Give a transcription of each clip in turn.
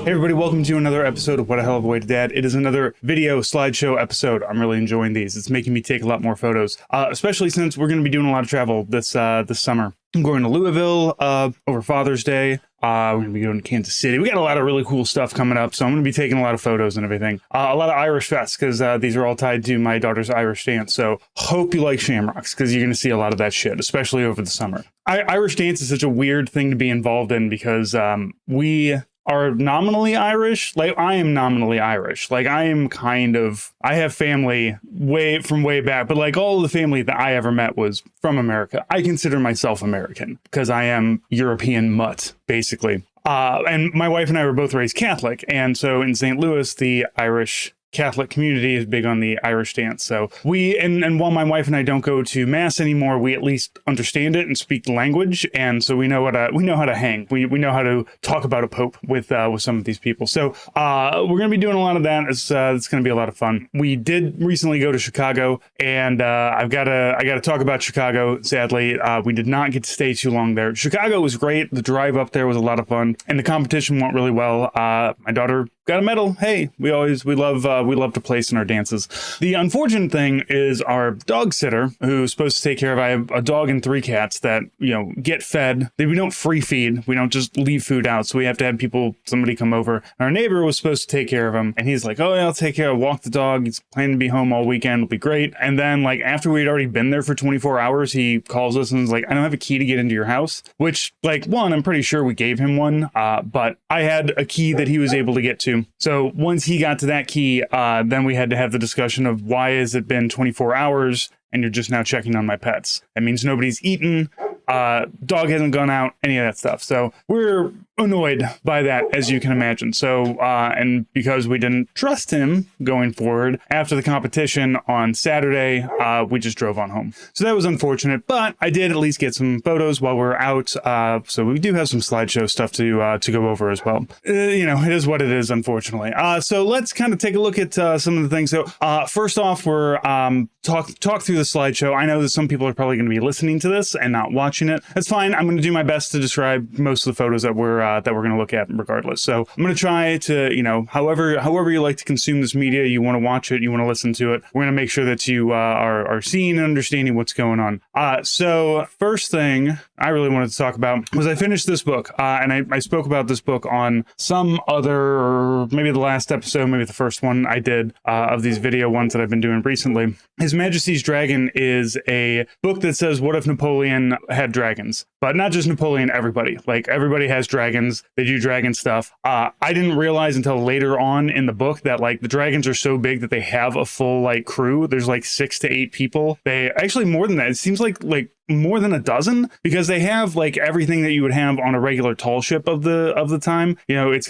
Hey everybody, welcome to another episode of What a Hell of a Way to Dad. It is another video slideshow episode. I'm really enjoying these. It's making me take a lot more photos, especially since we're going to be doing a lot of travel this summer. I'm going to Louisville over Father's Day. We're going to be going to Kansas City. We got a lot of really cool stuff coming up, so I'm going to be taking a lot of photos and everything. A lot of Irish fests, because these are all tied to my daughter's Irish dance. So hope you like shamrocks, because you're going to see a lot of that shit, especially over the summer. Irish dance is such a weird thing to be involved in, because we are nominally Irish. Like, I am nominally Irish. Like, I have family way back, but like all of the family that I ever met was from America. I consider myself American because I am European mutt, basically. And my wife and I were both raised Catholic. And so in St. Louis, the Irish Catholic community is big on the Irish dance. So and while my wife and I don't go to mass anymore, we at least understand it and speak the language. And so we know how to hang. We know how to talk about a pope with some of these people. So we're going to be doing a lot of that. It's going to be a lot of fun. We did recently go to Chicago, and I got to talk about Chicago. Sadly, we did not get to stay too long there. Chicago was great. The drive up there was a lot of fun, and the competition went really well. My daughter got a medal. Hey, we love to place in our dances. The unfortunate thing is our dog sitter, who's supposed to take care of, I have a dog and 3 cats that, get fed. We don't free feed. We don't just leave food out. So we have to have somebody come over. And our neighbor was supposed to take care of him. And he's like, oh yeah, I'll take care. I'll walk the dog. He's planning to be home all weekend. It'll be great. And then like after we'd already been there for 24 hours, he calls us and is like, I don't have a key to get into your house, which like I'm pretty sure we gave him one. But I had a key that he was able to get to. So once he got to that key, then we had to have the discussion of why has it been 24 hours and you're just now checking on my pets? That means nobody's eaten, dog hasn't gone out, any of that stuff. So we're annoyed by that, as you can imagine. So, and because we didn't trust him going forward after the competition on Saturday, we just drove on home. So that was unfortunate, but I did at least get some photos while we were out. So we do have some slideshow stuff to go over as well. It is what it is, unfortunately. So let's kind of take a look at some of the things. So first off, we're talk through the slideshow. I know that some people are probably going to be listening to this and not watching it. That's fine. I'm going to do my best to describe most of the photos that we're going to look at regardless. So I'm going to try to, however you like to consume this media, you want to watch it, you want to listen to it. We're going to make sure that you are seeing and understanding what's going on. So first thing I really wanted to talk about was I finished this book, and I spoke about this book on some other, maybe the last episode, maybe the first one I did of these video ones that I've been doing recently. His Majesty's Dragon is a book that says, what if Napoleon had dragons? But not just Napoleon, everybody. Like, everybody has dragons. They do dragon stuff. I didn't realize until later on in the book that, like, the dragons are so big that they have a full, like, crew. There's, like, 6 to 8 people. They actually more than that. It seems like more than a dozen, because they have like everything that you would have on a regular tall ship of the time. It's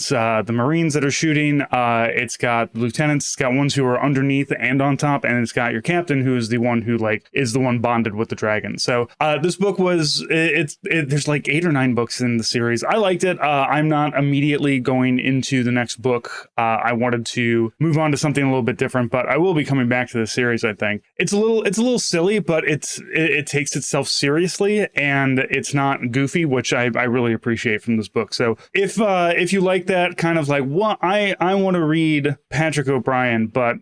the Marines that are shooting, it's got lieutenants, it's got ones who are underneath and on top, and it's got your captain, who is the one who is the one bonded with the dragon. So this book was there's like 8 or 9 books in the series. I liked it. I'm not immediately going into the next book. I wanted to move on to something a little bit different, but I will be coming back to the series. I think it's a little silly, but it takes itself seriously, and it's not goofy, which I really appreciate from this book. So if you like that kind of like, what I want to read Patrick O'Brian, but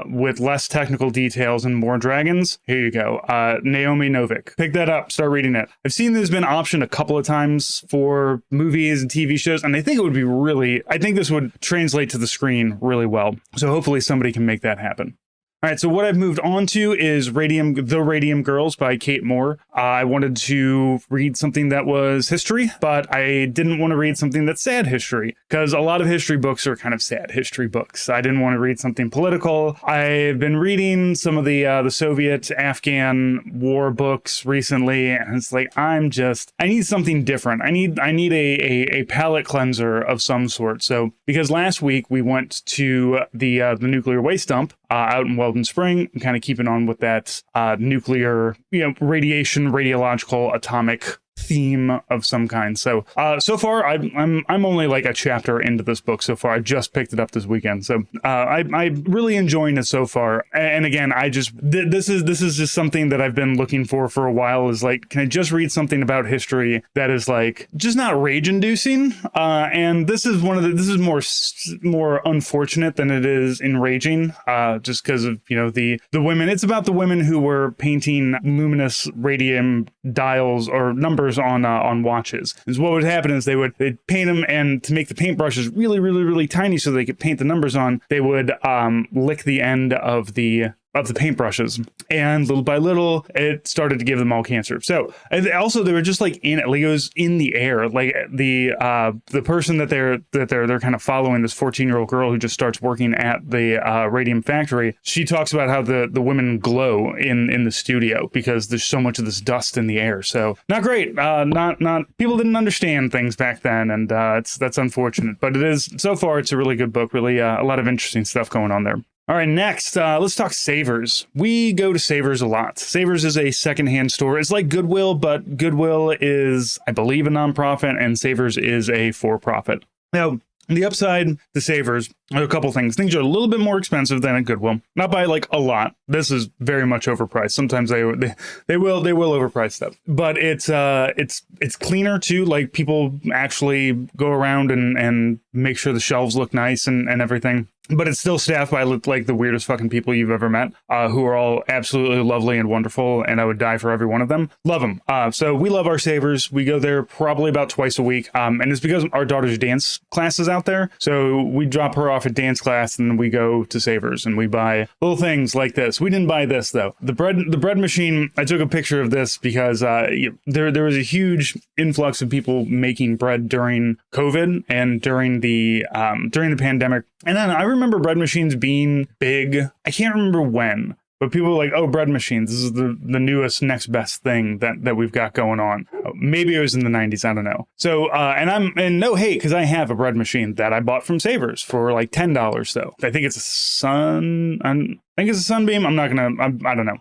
with less technical details and more dragons, here you go. Naomi Novik. Pick that up, start reading it. I've seen this been optioned a couple of times for movies and TV shows, and I think this would translate to the screen really well. So hopefully somebody can make that happen. All right, so what I've moved on to is The Radium Girls by Kate Moore. I wanted to read something that was history, but I didn't want to read something that's sad history, because a lot of history books are kind of sad history books. I didn't want to read something political. I've been reading some of the Soviet-Afghan war books recently, and it's like, I need something different. I need a palate cleanser of some sort. So, because last week we went to the nuclear waste dump out in Weldon Spring, and kind of keeping on with that nuclear, radiation, radiological, atomic theme of some kind. So so far I'm only like a chapter into this book so far. I just picked it up this weekend, so I'm really enjoying it so far. And again, this is just something that I've been looking for a while, is like, can I just read something about history that is like just not rage inducing? And this is more unfortunate than it is enraging, just because of, you know, the women. It's about the women who were painting luminous radium dials or numbers on watches. And so what would happen is they'd paint them, and to make the paintbrushes really, really, really tiny so they could paint the numbers on, they would lick the end of the paintbrushes, and little by little it started to give them all cancer. So, and also they were just like it was in the air. Like the person that they're kind of following, this 14-year-old girl who just starts working at the radium factory. She talks about how the women glow in the studio because there's so much of this dust in the air. So not great. Not people didn't understand things back then, and that's unfortunate. But it is, so far it's a really good book. Really a lot of interesting stuff going on there. All right, next, let's talk Savers. We go to Savers a lot. Savers is a secondhand store. It's like Goodwill, but Goodwill is, I believe, a nonprofit, and Savers is a for-profit. Now, the upside to Savers are a couple things. Things are a little bit more expensive than at Goodwill, not by like a lot. This is very much overpriced. Sometimes they will overprice stuff, but it's cleaner too. Like, people actually go around and make sure the shelves look nice and everything. But it's still staffed by like the weirdest fucking people you've ever met, who are all absolutely lovely and wonderful, and I would die for every one of them. Love them. So we love our Savers. We go there probably about twice a week, and it's because our daughter's dance class is out there. So we drop her off at dance class, and then we go to Savers and we buy little things like this. We didn't buy this though. The bread machine. I took a picture of this because there was a huge influx of people making bread during COVID and during the pandemic. And then I remember bread machines being big. I can't remember when, but people were like, oh, bread machines, this is the newest next best thing that we've got going on. Maybe it was in the 90s, I don't know. So, and no hate, because I have a bread machine that I bought from Savers for like $10 though. I think it's a Sunbeam. I don't know.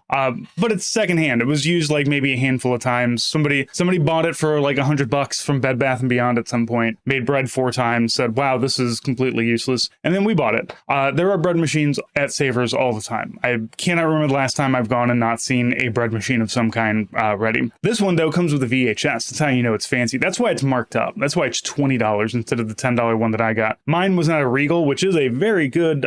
But it's secondhand. It was used like maybe a handful of times. Somebody bought it for like $100 from Bed Bath & Beyond at some point, made bread 4 times, said, wow, this is completely useless. And then we bought it. There are bread machines at Savers all the time. I cannot remember the last time I've gone and not seen a bread machine of some kind ready. This one though comes with a VHS. That's how you know it's fancy. That's why it's marked up. That's why it's $20 instead of the $10 one that I got. Mine was not a Regal, which is a very good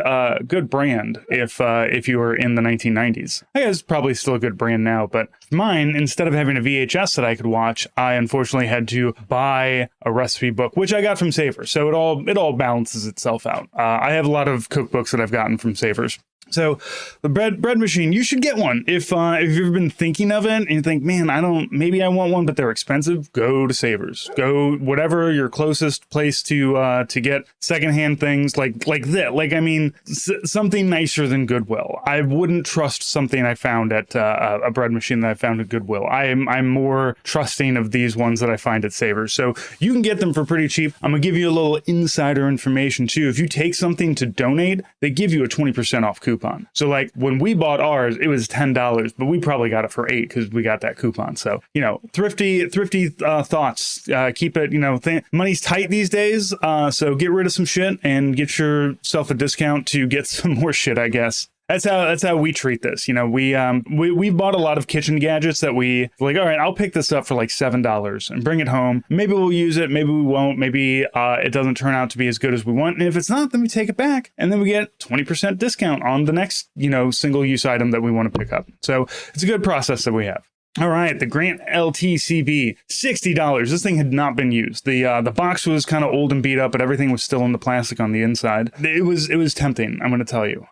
brand if you were in the 1990s. I guess it's probably still a good brand now, but mine, instead of having a VHS that I could watch, I unfortunately had to buy a recipe book, which I got from Savers. So it all balances itself out. I have a lot of cookbooks that I've gotten from Savers. So the bread machine, you should get one. If you've ever been thinking of it and you think, man, maybe I want one, but they're expensive, go to Savers. Go whatever your closest place to get secondhand things like that. Like, I mean, something nicer than Goodwill. I wouldn't trust something I found at a bread machine that I found at Goodwill. I'm more trusting of these ones that I find at Savers. So you can get them for pretty cheap. I'm gonna give you a little insider information too. If you take something to donate, they give you a 20% off coupon. So like when we bought ours, it was $10, but we probably got it for $8 because we got that coupon. So, you know, thrifty thoughts. Keep it, money's tight these days. So get rid of some shit and get yourself a discount to get some more shit, I guess. That's how we treat this. You know, we've bought a lot of kitchen gadgets that we like, all right, I'll pick this up for like $7 and bring it home. Maybe we'll use it. Maybe we won't. Maybe it doesn't turn out to be as good as we want. And if it's not, then we take it back. And then we get 20% discount on the next, single use item that we want to pick up. So it's a good process that we have. All right, the Grant LTCB, $60. This thing had not been used. The box was kind of old and beat up, but everything was still in the plastic on the inside. It was tempting, I'm going to tell you.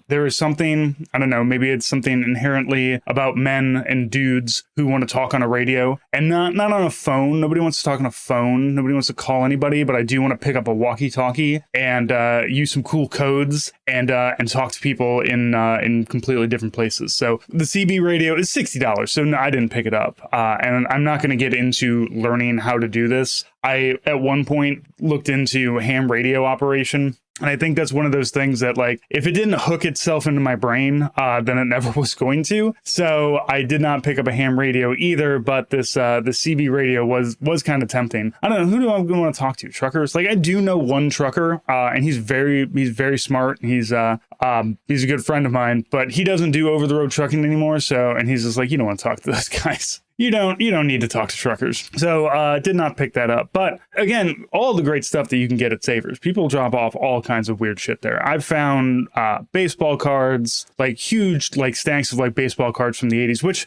There is something, I don't know, maybe it's something inherently about men and dudes who want to talk on a radio and not on a phone. Nobody wants to talk on a phone. Nobody wants to call anybody, but I do want to pick up a walkie-talkie and use some cool codes and talk to people in completely different places. So the CB radio is $60. So I didn't pick it up. And I'm not going to get into learning how to do this. I, at one point, looked into ham radio operation. And I think that's one of those things that, like, if it didn't hook itself into my brain, then it never was going to. So I did not pick up a ham radio either, but this the CB radio was kind of tempting. I don't know, who do I want to talk to? Truckers? Like, I do know one trucker, and he's very smart. He's a good friend of mine, but he doesn't do over the road trucking anymore. So, and he's just like, you don't want to talk to those guys. You don't need to talk to truckers. So did not pick that up. But again, all the great stuff that you can get at Savers. People drop off all kinds of weird shit there. I've found baseball cards, like huge like stacks of like baseball cards from the 80s, which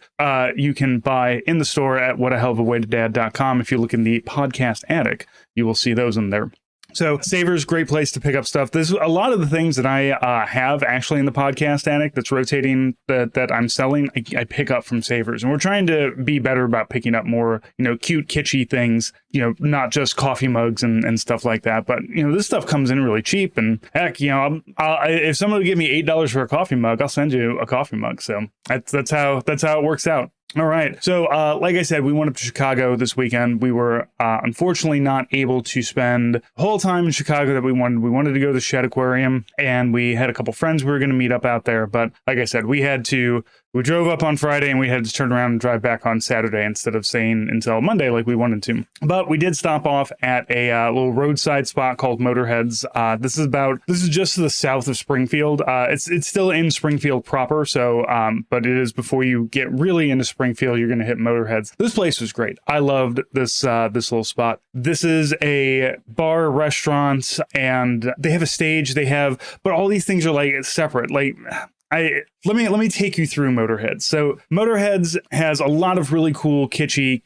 you can buy in the store at whatahellofawaytodad.com. If you look in the podcast attic, you will see those in there. So Savers, great place to pick up stuff. There's a lot of the things that I have actually in the podcast attic that's rotating that I'm selling. I pick up from Savers, and we're trying to be better about picking up more, cute, kitschy things, not just coffee mugs and stuff like that. But, this stuff comes in really cheap, and heck, if someone would give me $8 for a coffee mug, I'll send you a coffee mug. So that's how it works out. All right. So, like I said, we went up to Chicago this weekend. We were unfortunately not able to spend the whole time in Chicago that we wanted. We wanted to go to the Shed Aquarium, and we had a couple friends we were going to meet up out there. But like I said, we drove up on Friday, and we had to turn around and drive back on Saturday instead of staying until Monday like we wanted to. But we did stop off at a little roadside spot called Motorheads. This is just to the south of Springfield. It's still in Springfield proper. So, but it is before you get really into Springfield, you're going to hit Motorheads. This place was great. I loved this little spot. This is a bar, restaurant, and they have a stage. But all these things are like separate. Like, let me take you through Motorheads. So Motorheads has a lot of really cool, kitschy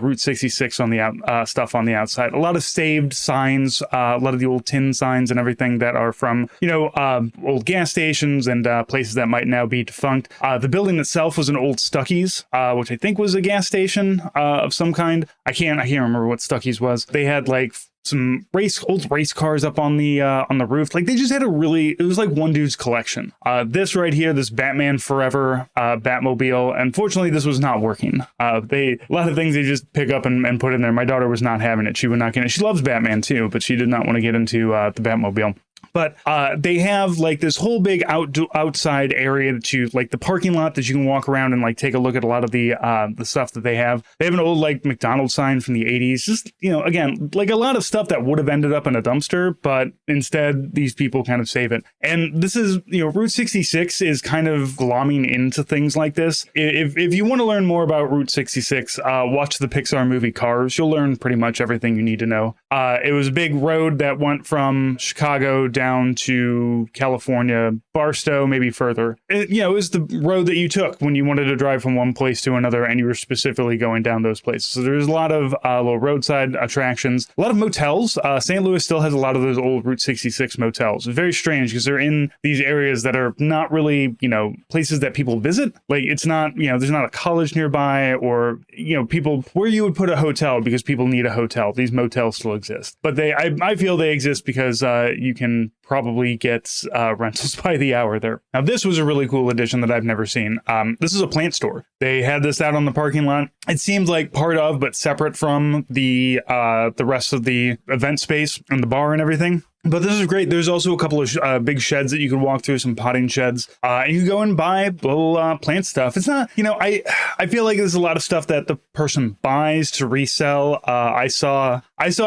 Route 66 on the stuff on the outside. A lot of saved signs, a lot of the old tin signs and everything that are from old gas stations and places that might now be defunct. The building itself was an old Stuckey's, which I think was a gas station of some kind. I can't remember what Stuckey's was. They had like some old race cars up on the roof. Like, they just had it was like one dude's collection. This right here, this Batman Forever Batmobile. Unfortunately, this was not working. A lot of things they just pick up and put in there. My daughter was not having it. She would not get it. She loves Batman too, but she did not want to get into the Batmobile. But they have like this whole big outside area that you like, the parking lot that you can walk around and like take a look at a lot of the stuff that they have. They have an old like McDonald's sign from the 80s. Just, again, like a lot of stuff that would have ended up in a dumpster, but instead these people kind of save it. And this is, Route 66 is kind of glomming into things like this. If you want to learn more about Route 66, watch the Pixar movie Cars. You'll learn pretty much everything you need to know. It was a big road that went from Chicago down to California, Barstow, maybe further. It was the road that you took when you wanted to drive from one place to another, and you were specifically going down those places. So there's a lot of little roadside attractions, a lot of motels. St. Louis still has a lot of those old Route 66 motels. It's very strange because they're in these areas that are not really, places that people visit. Like, it's not, there's not a college nearby or, people where you would put a hotel because people need a hotel. These motels still exist, but I feel they exist because you can probably get rentals by the hour there. Now, this was a really cool addition that I've never seen. This is a plant store. They had this out on the parking lot. It seems like part of, but separate from the rest of the event space and the bar and everything. But this is great. There's also a couple of big sheds that you can walk through, some potting sheds. And you can go and buy little plant stuff. It's not, I feel like there's a lot of stuff that the person buys to resell. I saw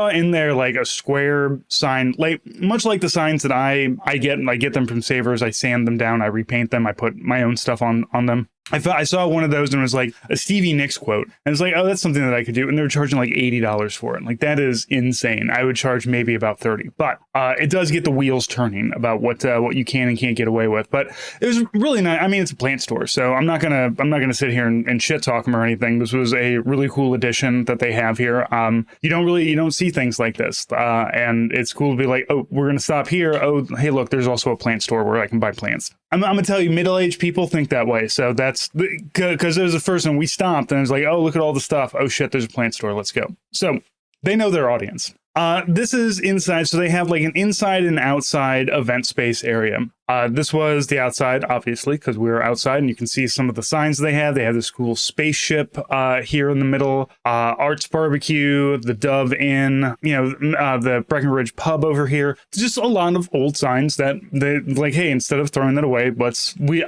in there like a square sign, like much like the signs that I get them from Savers. I sand them down, I repaint them, I put my own stuff on them. I saw one of those and it was like a Stevie Nicks quote. And it's like, oh, that's something that I could do. And they were charging like $80 for it. Like, that is insane. I would charge maybe about $30. But it does get the wheels turning about what you can and can't get away with. But it was really nice. I mean, it's a plant store, so I'm not gonna sit here and shit talk them or anything. This was a really cool addition that they have here. You don't see things like this. And it's cool to be like, oh, we're gonna stop here. Oh, hey, look, there's also a plant store where I can buy plants. I'm gonna tell you, middle-aged people think that way. So that's because it was the first one we stopped and it was like, oh, look at all the stuff. Oh shit, there's a plant store. Let's go. So they know their audience. This is inside. So they have like an inside and outside event space area. This was the outside, obviously, because we were outside, and you can see some of the signs they have. They have this cool spaceship here in the middle, Arts Barbecue, the Dove Inn, the Breckenridge Pub over here. Just a lot of old signs that they like, hey, instead of throwing that away,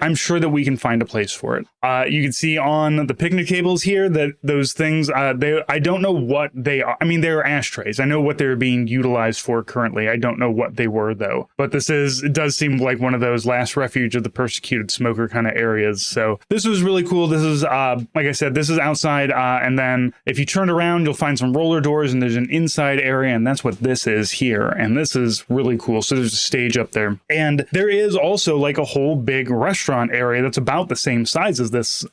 I'm sure that we can find a place for it. You can see on the picnic tables here that those things, I don't know what they are. I mean, they're ashtrays. I know what they're being utilized for currently. I don't know what they were, though. But it does seem like one of those last refuge of the persecuted smoker kind of areas. So this was really cool. This is, like I said, this is outside. And then if you turn around, you'll find some roller doors, and there's an inside area, and that's what this is here. And this is really cool. So there's a stage up there. And there is also like a whole big restaurant area that's about the same size as this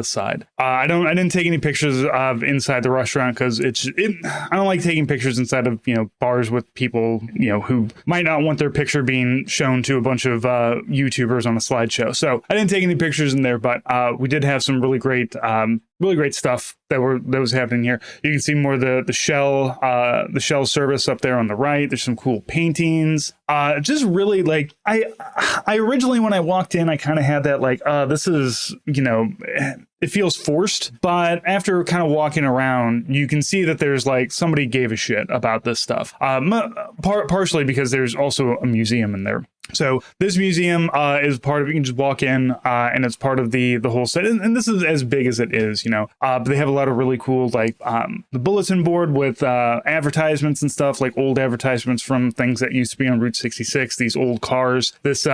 side. I didn't take any pictures of inside the restaurant because I don't like taking pictures inside of, bars with people, who might not want their picture being shown to a bunch of YouTubers on a slideshow. So I didn't take any pictures in there, but we did have some really great stuff that was happening here. You can see more of the shell service up there on the right. There's some cool paintings. Just really like I originally, when I walked in, I kind of had that like, this is, it feels forced, but after kind of walking around, you can see that there's like somebody gave a shit about this stuff. Partially because there's also a museum in there. So this museum is part of, you can just walk in and it's part of the whole set. And this is as big as it is, but they have a lot of really cool, like the bulletin board with advertisements and stuff, like old advertisements from things that used to be on Route 66, these old cars. This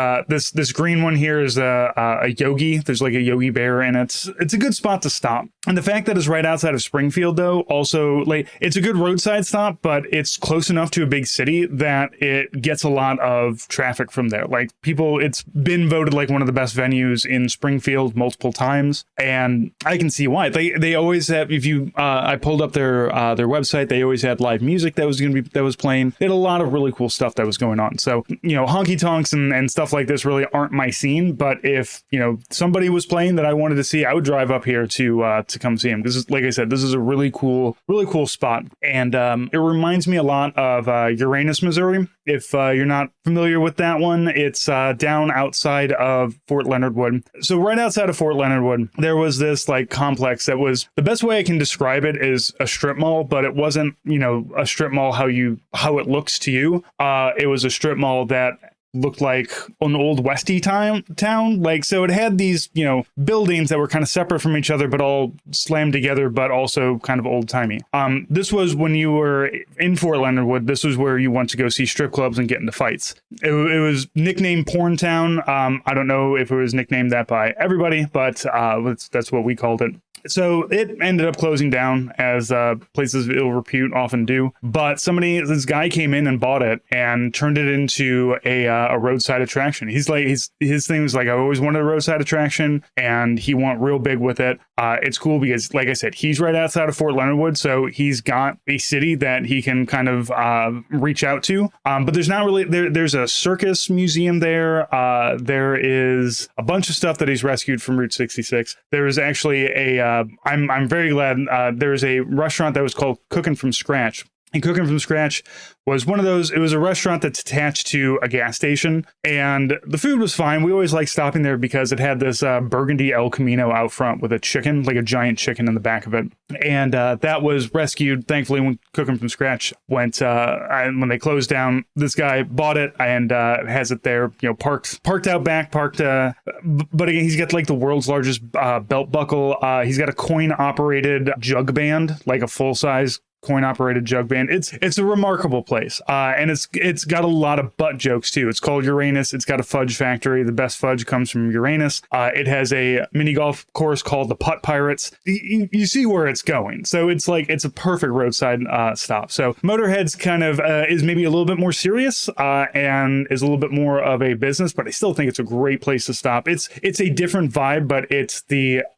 green one here is a Yogi. There's like a Yogi Bear, and it's a good spot to stop. And the fact that it's right outside of Springfield, though, also like it's a good roadside stop, but it's close enough to a big city that it gets a lot of traffic from there. Like people, it's been voted like one of the best venues in Springfield multiple times, and I can see why. They always have. If you, I pulled up their website. They always had live music that was playing. They had a lot of really cool stuff that was going on. So honky tonks and stuff like this really aren't my scene. But if somebody was playing that I wanted to see, I would drive up here to come see him. This is, like I said, this is a really cool spot, and it reminds me a lot of Uranus, Missouri. If you're not familiar with that one, it's down outside of Fort Leonard Wood. So right outside of Fort Leonard Wood, there was this like complex that was, the best way I can describe it is a strip mall, but it wasn't, a strip mall how it looks to you. It was a strip mall that looked like an old Westy town. Like, so it had these, buildings that were kind of separate from each other, but all slammed together, but also kind of old timey. This was when you were in Fort Leonard Wood. This was where you went to go see strip clubs and get into fights. It was nicknamed Porn Town. I don't know if it was nicknamed that by everybody, but that's what we called it. So it ended up closing down, as places of ill repute often do. But this guy came in and bought it and turned it into a roadside attraction. His thing was like, I always wanted a roadside attraction, and he went real big with it. It's cool because, like I said, he's right outside of Fort Leonard Wood, so he's got a city that he can kind of reach out to. But there's not really there's a circus museum there. There is a bunch of stuff that he's rescued from Route 66. There is actually I'm very glad there's a restaurant that was called Cooking from Scratch. And Cooking from Scratch was one of those, it was a restaurant that's attached to a gas station, and the food was fine. We always liked stopping there because it had this burgundy El Camino out front with a chicken, like a giant chicken in the back of it. And that was rescued, thankfully, when Cooking from Scratch went, when they closed down. This guy bought it and has it there, parked out back, but again, he's got like the world's largest belt buckle. He's got a coin-operated jug band, like a full-size coin-operated jug band. It's a remarkable place, and it's got a lot of butt jokes too. It's called Uranus. It's got a fudge factory. The best fudge comes from Uranus. It has a mini golf course called the Putt Pirates. You see where it's going. So it's a perfect roadside stop. So Motorhead's kind of is maybe a little bit more serious and is a little bit more of a business, but I still think it's a great place to stop. It's a different vibe, but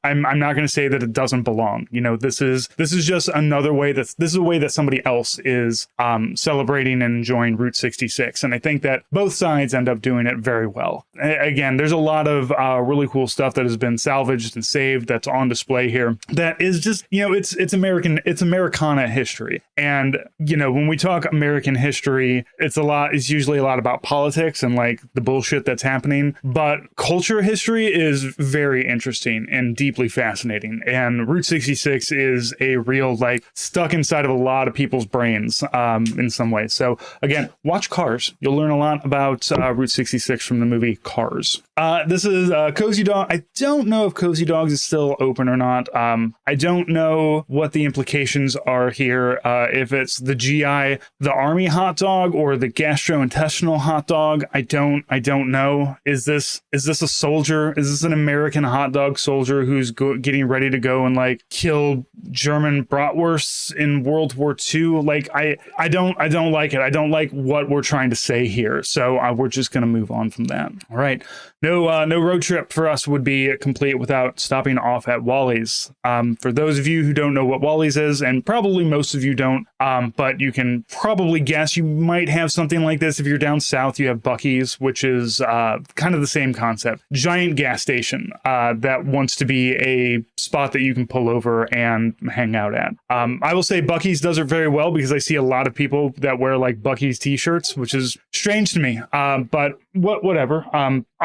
I'm not going to say that it doesn't belong. This is just another way this is a way that somebody else is celebrating and enjoying Route 66. And I think that both sides end up doing it very well. Again, there's a lot of really cool stuff that has been salvaged and saved that's on display here that is just, it's Americana history. And, when we talk American history, it's usually a lot about politics and like the bullshit that's happening. But culture history is very interesting and deeply fascinating. And Route 66 is a real, like, stuck inside of a lot of people's brains in some ways. So again, watch Cars. You'll learn a lot about Route 66 from the movie Cars. This is Cozy Dog. I don't know if Cozy Dogs is still open or not. I don't know what the implications are here. If it's the GI, the Army hot dog, or the gastrointestinal hot dog. I don't know. Is this a soldier? Is this an American hot dog soldier who's getting ready to go and like kill German bratwursts in World War II? Like, I don't like it. I don't like what we're trying to say here. So we're just going to move on from that. All right. No road trip for us would be complete without stopping off at Wally's. For those of you who don't know what Wally's is, and probably most of you don't, but you can probably guess, you might have something like this. If you're down south, you have Buc-ee's, which is kind of the same concept. Giant gas station that wants to be a spot that you can pull over and hang out at. I will say Buc-ee's does it very well because I see a lot of people that wear like Buc-ee's t-shirts, which is strange to me. But whatever.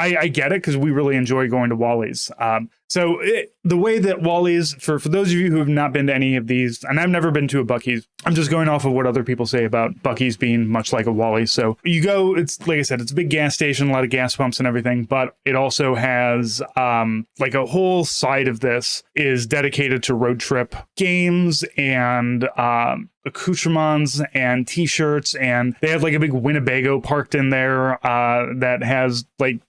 I get it because we really enjoy going to Wally's. So the way that Wally's, for those of you who have not been to any of these, and I've never been to a Buc-ee's, I'm just going off of what other people say about Buc-ee's being much like a Wally's. So you go, it's like I said, it's a big gas station, a lot of gas pumps and everything, but it also has like a whole side of this is dedicated to road trip games and accoutrements and t-shirts, and they have like a big Winnebago parked in there that has like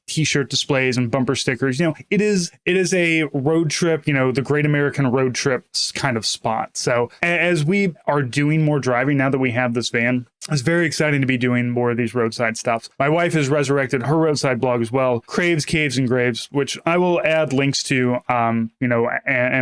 t-shirt displays and bumper stickers. It is a road trip, the Great American Road Trip kind of spot. So as we are doing more driving now that we have this van, it's very exciting to be doing more of these roadside stuff. My wife has resurrected her roadside blog as well, Craves, Caves, and Graves, which I will add links to, and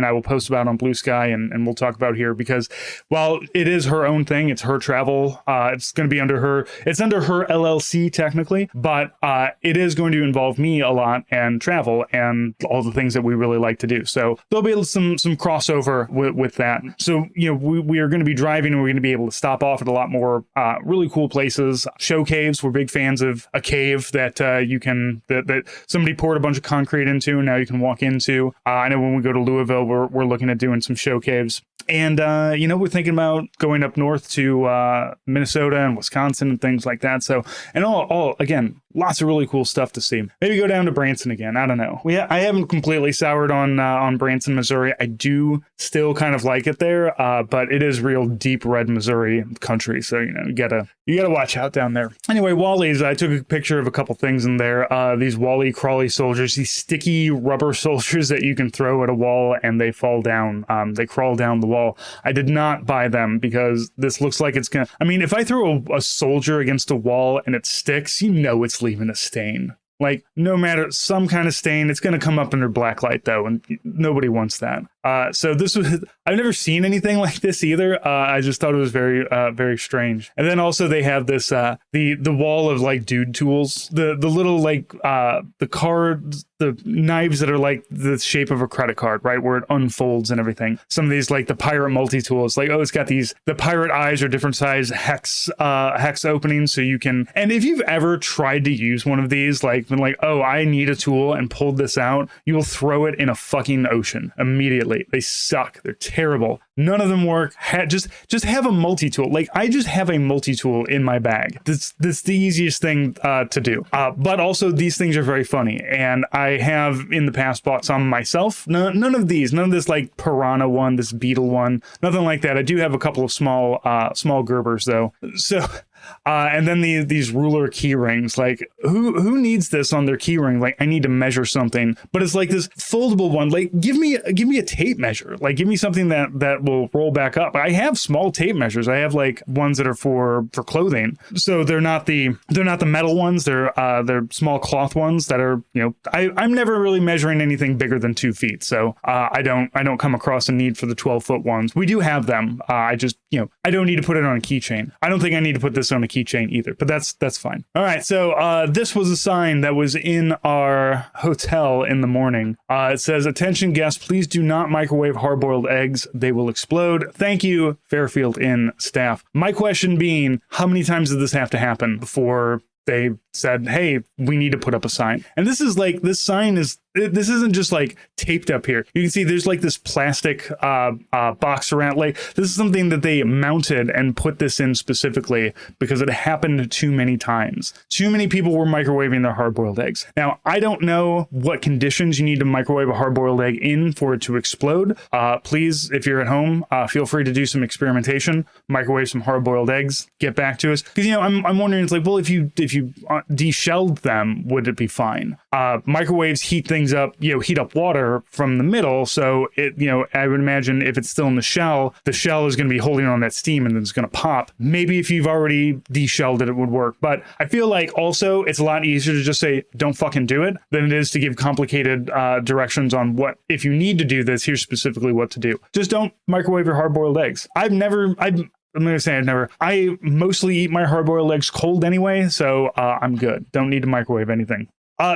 I will post about on Blue Sky, and we'll talk about here, because while it is her own thing, it's her travel, it's going to be under her LLC technically, but it is going to involve me a lot and travel and all the things that we really like to do. So there'll be some crossover with that. So, we are going to be driving and we're going to be able to stop off at a lot more really cool places. Show caves. We're big fans of a cave that that somebody poured a bunch of concrete into and now you can walk into. I know when we go to Louisville, we're looking at doing some show caves. And, we're thinking about going up north to Minnesota and Wisconsin and things like that. So, and all again, lots of really cool stuff to see. Maybe go down to Branson again. I don't know. I haven't completely soured on Branson, Missouri. I do still kind of like it there, but it is real deep red Missouri country. So, you gotta watch out down there. Anyway, Wally's, I took a picture of a couple things in there. These Wally Crawly soldiers, these sticky rubber soldiers that you can throw at a wall and they fall down. They crawl down the wall. I did not buy them because this looks like it's gonna, if I throw a soldier against a wall and it sticks, it's leaving a stain. Like, no matter, some kind of stain, it's going to come up under black light though, and nobody wants that. So this was, I've never seen anything like this either. I just thought it was very, very strange. And then also they have this, the wall of like dude tools, the little like, the cards, the knives that are like the shape of a credit card, right? Where it unfolds and everything. Some of these, like the pirate multi-tools, like, it's got the pirate eyes are different size hex openings. So you can, and if you've ever tried to use one of these, like, been like, oh, I need a tool and pulled this out, you will throw it in a fucking ocean immediately. They suck. They're terrible. None of them work. Just have a multi-tool. Like, I just have a multi-tool in my bag. That's the easiest thing to do. But also these things are very funny. And I have in the past bought some myself. None of this like piranha one, this beetle one, nothing like that. I do have a couple of small Gerbers though. So And then these ruler key rings, like who needs this on their key ring? Like I need to measure something, but it's like this foldable one. Like give me a tape measure. Like give me something that will roll back up. I have small tape measures. I have like ones that are for clothing. So they're not the metal ones. They're small cloth ones that are, I'm never really measuring anything bigger than 2 feet. So I don't come across a need for the 12-foot ones. We do have them. I just, I don't need to put it on a keychain. I don't think I need to put this on a keychain either, but that's fine. All right. So this was a sign that was in our hotel in the morning. It says, "Attention guests, please do not microwave hard-boiled eggs. They will explode. Thank you, Fairfield Inn staff." My question being, how many times did this have to happen before they said, hey, we need to put up a sign? And this isn't just like taped up here. You can see there's like this plastic box around. Like this is something that they mounted and put this in specifically because it happened too many times. Too many people were microwaving their hard-boiled eggs. Now, I don't know what conditions you need to microwave a hard-boiled egg in for it to explode. Please, if you're at home, feel free to do some experimentation, microwave some hard-boiled eggs, get back to us. Because, I'm wondering, it's like, well, if you deshelled them, would it be fine? Microwaves heat things up, heat up water from the middle. So I would imagine if it's still in the shell is going to be holding on that steam and then it's going to pop. Maybe if you've already deshelled it would work. But I feel like also it's a lot easier to just say, don't fucking do it, than it is to give complicated directions on what, if you need to do this, here's specifically what to do. Just don't microwave your hard-boiled eggs. I'm going to say I've never. I mostly eat my hard-boiled eggs cold anyway, so I'm good. Don't need to microwave anything.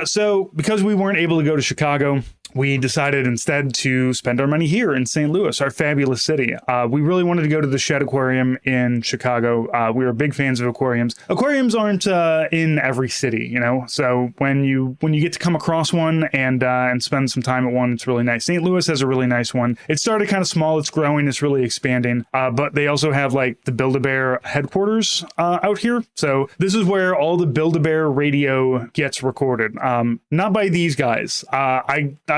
So because we weren't able to go to Chicago, we decided instead to spend our money here in St. Louis, our fabulous city. We really wanted to go to the Shed Aquarium in Chicago. We were big fans of aquariums. Aquariums aren't in every city, So when you get to come across one and spend some time at one, it's really nice. St. Louis has a really nice one. It started kind of small. It's growing. It's really expanding. But they also have like the Build-A-Bear headquarters out here. So this is where all the Build-A-Bear radio gets recorded. Not by these guys.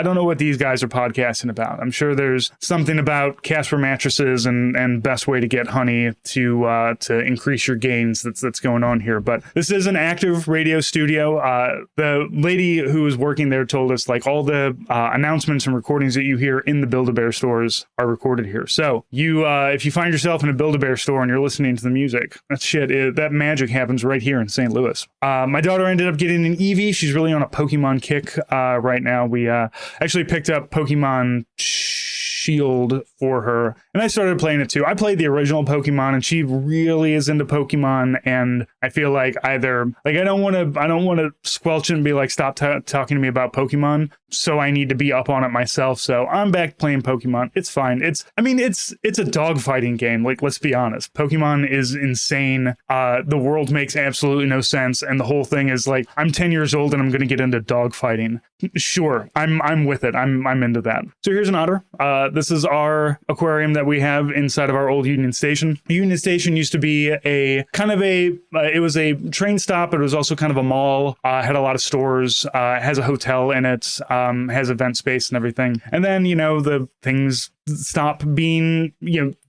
I don't know what these guys are podcasting about. I'm sure there's something about Casper mattresses and best way to get honey to increase your gains that's going on here. But this is an active radio studio. The lady who was working there told us like all the announcements and recordings that you hear in the Build-A-Bear stores are recorded here. So if you find yourself in a Build-A-Bear store and you're listening to the music, that magic happens right here in St. Louis. My daughter ended up getting an Eevee. She's really on a Pokemon kick right now. We actually picked up Pokemon Shield for her, and I started playing it too. I played the original Pokemon, and she really is into Pokemon, and I feel like I don't want to squelch it and be like, stop talking to me about Pokemon. So I need to be up on it myself. So I'm back playing Pokemon. It's fine. It's a dogfighting game. Like, let's be honest. Pokemon is insane. The world makes absolutely no sense, and the whole thing is like, I'm 10 years old and I'm going to get into dogfighting. Sure, I'm with it. I'm into that. So here's an otter. This is our aquarium that we have inside of our old Union Station. Union Station used to be it was a train stop, but it was also kind of a mall. Had a lot of stores. Has a hotel in it. Has event space and everything. And then, the things stop being,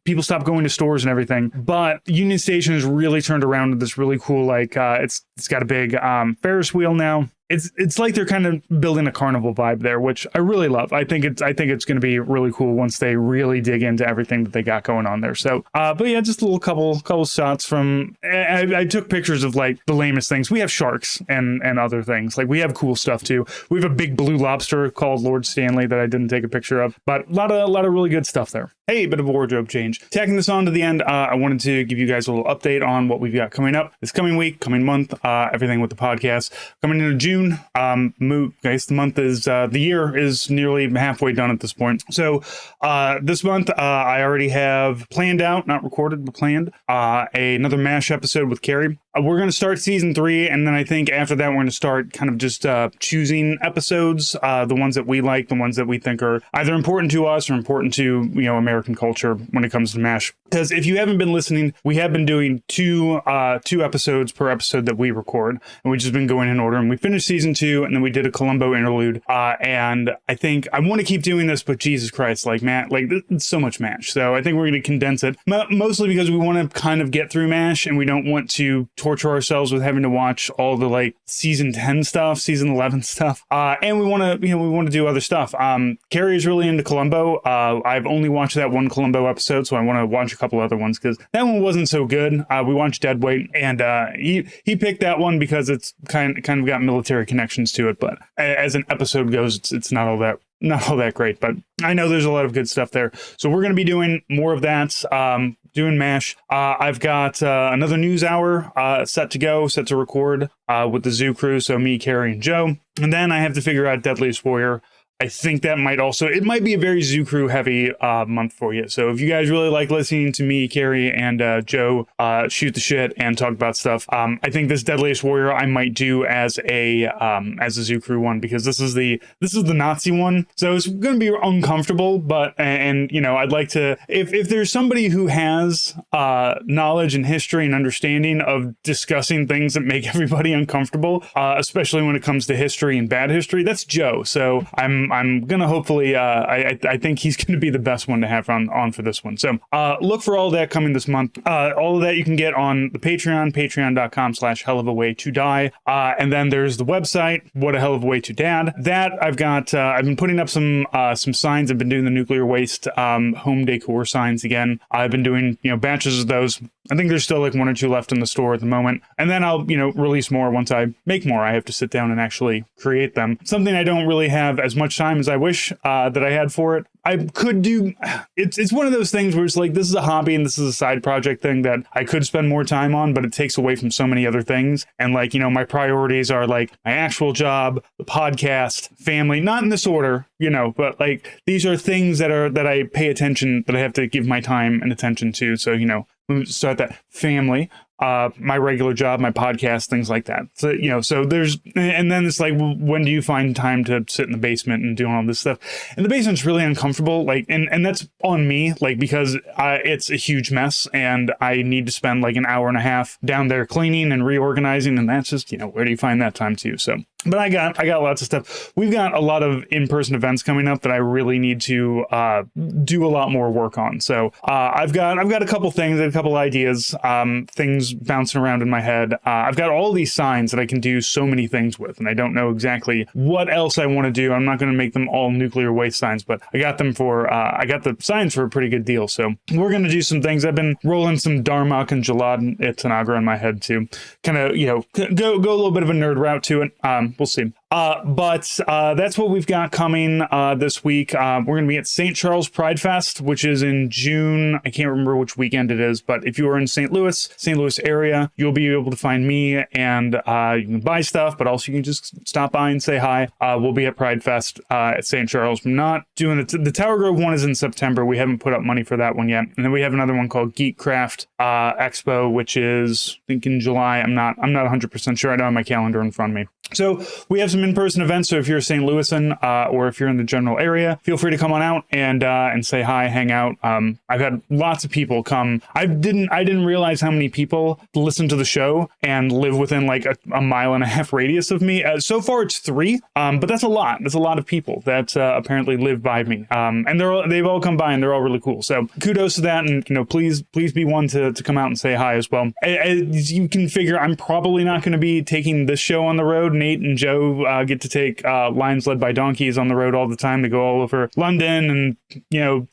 people stop going to stores and everything. But Union Station has really turned around to this really cool, it's got a big Ferris wheel now. It's like they're kind of building a carnival vibe there, which I really love. I think it's going to be really cool once they really dig into everything that they got going on there. So, but yeah, just a little couple shots from. I took pictures of like the lamest things. We have sharks and other things. Like we have cool stuff too. We have a big blue lobster called Lord Stanley that I didn't take a picture of, but a lot of really good stuff there. Hey, bit of a wardrobe change. Tacking this on to the end, I wanted to give you guys a little update on what we've got coming up this coming week, coming month, everything with the podcast. Coming into June, guys, the year is nearly halfway done at this point. So this month, I already have planned out, not recorded, but planned, another MASH episode with Carrie. we're going to start season 3, and then I think after that we're going to start kind of just choosing episodes, the ones that we like, the ones that we think are either important to us or important to American culture when it comes to MASH. Because if you haven't been listening, we have been doing two episodes per episode that we record, and we've just been going in order. And we finished season 2, and then we did a Columbo interlude. And I think I want to keep doing this, but Jesus Christ, like Matt, like it's so much MASH. So I think we're going to condense it, mostly because we want to kind of get through MASH, and we don't want to torture ourselves with having to watch all the like season 10 stuff, season 11 stuff. And we want to do other stuff. Carrie is really into Columbo. I've only watched that one Columbo episode, so I want to watch a couple other ones because that one wasn't so good. We watched Deadweight, and he picked that one because it's kind of got military connections to it. But as an episode goes, it's not all that great. But I know there's a lot of good stuff there. So we're going to be doing more of that. Doing MASH. I've got another news hour set to record with the Zoo crew. So me, Carrie, and Joe. And then I have to figure out Deadliest Warrior. I think that it might be a very Zoo Crew heavy month for you. So if you guys really like listening to me, Carrie, and Joe shoot the shit and talk about stuff, I think this Deadliest Warrior I might do as a Zoo Crew one, because this is the Nazi one. So it's going to be uncomfortable, but I'd like to, if there's somebody who has knowledge and history and understanding of discussing things that make everybody uncomfortable, especially when it comes to history and bad history, that's Joe. So I'm gonna hopefully I think he's gonna be the best one to have on for this one. So look for all that coming this month. All of that you can get on the patreon.com/hellofaWayToDie. And then there's the website, What a Hell of a Way to Dad. That I've been putting up some signs. I've been doing the nuclear waste home decor signs again. I've been doing batches of those. I think there's still like 1 or 2 left in the store at the moment. And then I'll release more once I make more. I have to sit down and actually create them. Something I don't really have as much time as I wish that I had for it. I could do, it's one of those things where it's like, this is a hobby and this is a side project thing that I could spend more time on, but it takes away from so many other things. And like, my priorities are like my actual job, the podcast, family, not in this order, but like, these are things that I pay attention, that I have to give my time and attention to. So, start that family, my regular job, my podcast, things like that. So, so there's, and then it's like, well, when do you find time to sit in the basement and do all this stuff? And the basement's really uncomfortable. Like, and that's on me, like, because it's a huge mess and I need to spend like an hour and a half down there cleaning and reorganizing. And that's just, where do you find that time too? So, but I got lots of stuff. We've got a lot of in-person events coming up that I really need to do a lot more work on. So I've got a couple things, a couple ideas, things bouncing around in my head. I've got all these signs that I can do so many things with, and I don't know exactly what else I want to do. I'm not going to make them all nuclear waste signs, but I got them I got the signs for a pretty good deal. So we're going to do some things. I've been rolling some Darmok and Jalad et Tanagra in my head to kind of, go a little bit of a nerd route to it. We'll see. But that's what we've got coming this week. We're going to be at St. Charles Pride Fest, which is in June. I can't remember which weekend it is, but if you are in St. Louis area, you'll be able to find me, and you can buy stuff, but also you can just stop by and say hi. We'll be at Pride Fest at St. Charles. We're not doing the Tower Grove one is in September. We haven't put up money for that one yet. And then we have another one called Geek Craft Expo, which is, I think, in July. I'm not 100% sure. I don't have my calendar in front of me. So we have some in-person events. So if you're a St. Louisan or if you're in the general area, feel free to come on out and say hi, hang out. I've had lots of people come. I didn't realize how many people listen to the show and live within like a 1.5 mile radius of me. So far it's 3, but that's a lot. That's a lot of people that apparently live by me. And they've all come by and they're all really cool. So kudos to that. And please be one to come out and say hi as well. As you can figure, I'm probably not going to be taking this show on the road. Nate and Joe get to take Lions Led by Donkeys on the road all the time to go all over London and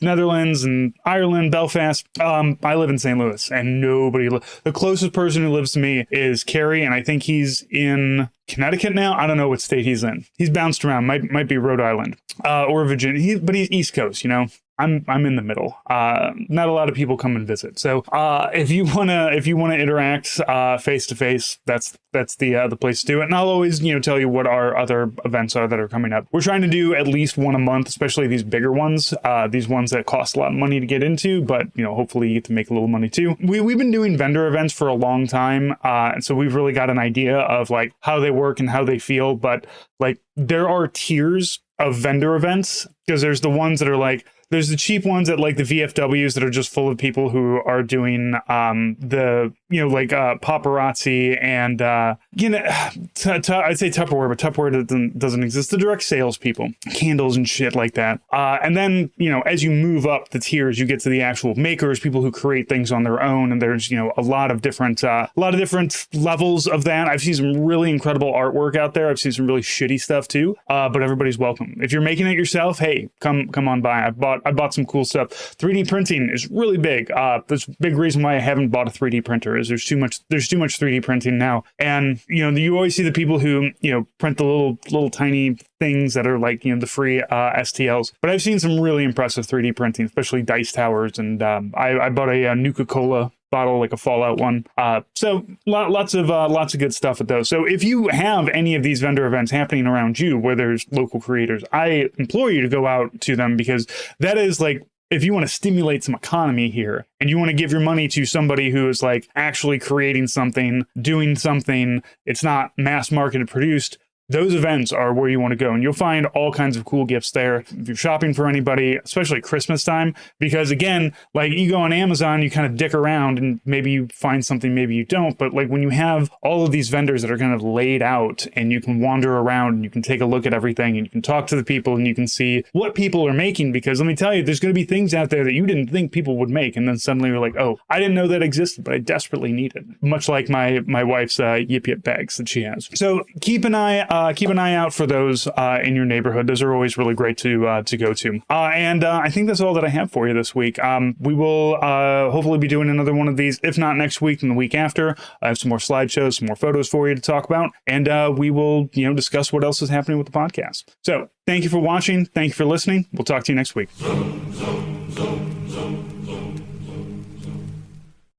Netherlands and Ireland, Belfast. I live in St. Louis, and the closest person who lives to me is Carrie, and I think he's in Connecticut now. I don't know what state he's in. He's bounced around. Might be Rhode Island or Virginia. But he's East Coast, I'm in the middle. Not a lot of people come and visit. So if you wanna interact face to face, that's the place to do it. And I'll always tell you what our other events are that are coming up. We're trying to do at least one a month, especially these bigger ones. These ones that cost a lot of money to get into, but hopefully you get to make a little money too. We've been doing vendor events for a long time, and so we've really got an idea of like how they work and how they feel. But like there are tiers of vendor events, because there's the ones that are like, there's the cheap ones at like the VFWs that are just full of people who are doing paparazzi and I'd say Tupperware, but Tupperware doesn't exist. The direct sales people, candles and shit like that. And then as you move up the tiers, you get to the actual makers, people who create things on their own, and there's a lot of different levels of that. I've seen some really incredible artwork out there. I've seen some really shitty stuff too. But everybody's welcome. If you're making it yourself, hey, come on by. I bought some cool stuff. 3D printing is really big. There's a big reason why I haven't bought a 3D printer is there's too much 3D printing now. And you always see the people who print the little tiny things that are like the free STLs. But I've seen some really impressive 3D printing, especially dice towers. And I bought a Nuka-Cola bottle, like a Fallout one. So lots of good stuff with those. So if you have any of these vendor events happening around you where there's local creators, I implore you to go out to them, because that is like, if you want to stimulate some economy here and you want to give your money to somebody who is like actually creating something, doing something, it's not mass marketed produced, those events are where you want to go, and you'll find all kinds of cool gifts there. If you're shopping for anybody, especially Christmas time, because again, like you go on Amazon, you kind of dick around and maybe you find something, maybe you don't. But like when you have all of these vendors that are kind of laid out and you can wander around and you can take a look at everything and you can talk to the people and you can see what people are making, because let me tell you, there's going to be things out there that you didn't think people would make. And then suddenly you're like, oh, I didn't know that existed, but I desperately need it. Much like my wife's Yip Yip bags that she has. So keep an eye out for those in your neighborhood. Those are always really great to go to. And I think that's all that I have for you this week. We will hopefully be doing another one of these, if not next week, then the week after. I have some more slideshows, some more photos for you to talk about, and we will discuss what else is happening with the podcast. So thank you for watching. Thank you for listening. We'll talk to you next week.